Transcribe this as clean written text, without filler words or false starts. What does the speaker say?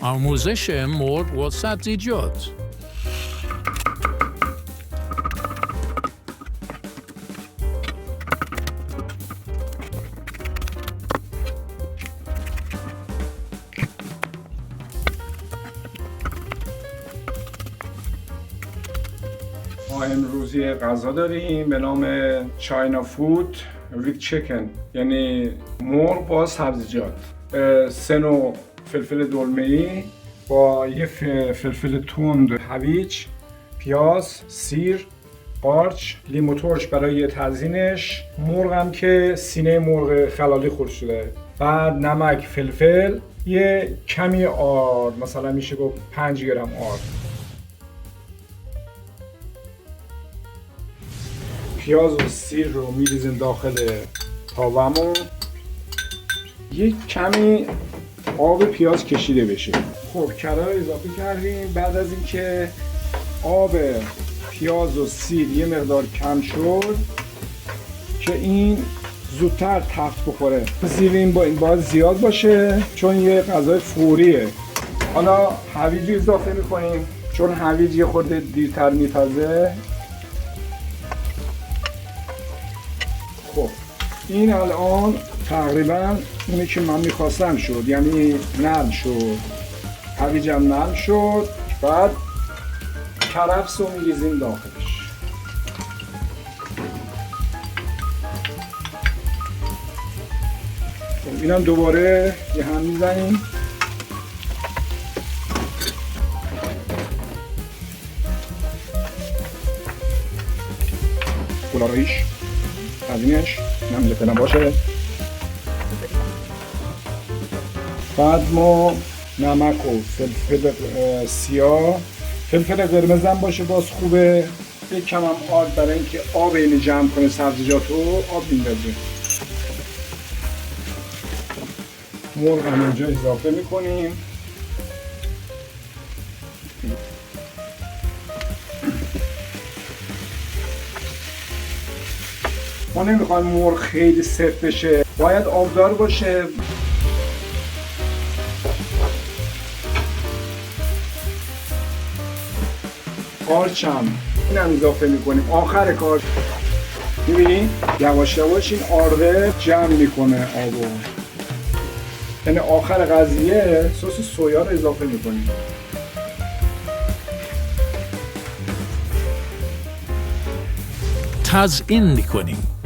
آموزش مرغ و سبزیجات. ما امروز یه غذا داریم به نام چاینا فود ویت چیکن، یعنی مرغ با سبزیجات. 3 نوع فلفل دلمه‌ای با یه فلفل تند، هویج، پیاز، سیر، قارچ، لیمو ترش برای تزیینش. مرغ هم که سینه مرغ خلالی خورد شده. بعد نمک، فلفل، یه کمی آرد، مثلا میشه گفت 5 گرم آرد. پیاز و سیر رو میریزیم داخل تاومون. یک کمی آب پیاز کشیده بشه. خب کرا رو اضافه کردیم. بعد از اینکه آب پیاز و سیر یه مقدار کم شد که این زودتر تفت بخوره. سیر این باید زیاد باشه چون یه غذای فوریه. حالا هویج اضافه میکنیم چون هویج یه خورده دیرتر میپزه. خب این الان تقریبا اونی که من میخواستم شد، یعنی نرم شد، هویجم نرم شد. بعد کرفس رو میریزیم داخلش. خب اینم دوباره یه هم میزنیم. گلارایش تزیینش نمیده فعلا باشه. بعد ما نمک و فلفل سیاه، فلفل قرمز هم باشه باز خوبه. یک کم هم آرد برای اینکه آب اینو جمع کنه سبزیجات رو. آب میندازیم. مرغ هم اینجا اضافه میکنیم. ما نمیخوایم مرغ خیلی سفت بشه، باید آبدار باشه. قارچ هم اینم اضافه میکنیم آخر کار. میبینی یواش یواش این آرده جمع میکنه آبو. یعنی آخر قضیه سس سویا رو اضافه میکنیم. تزیین میکنیم.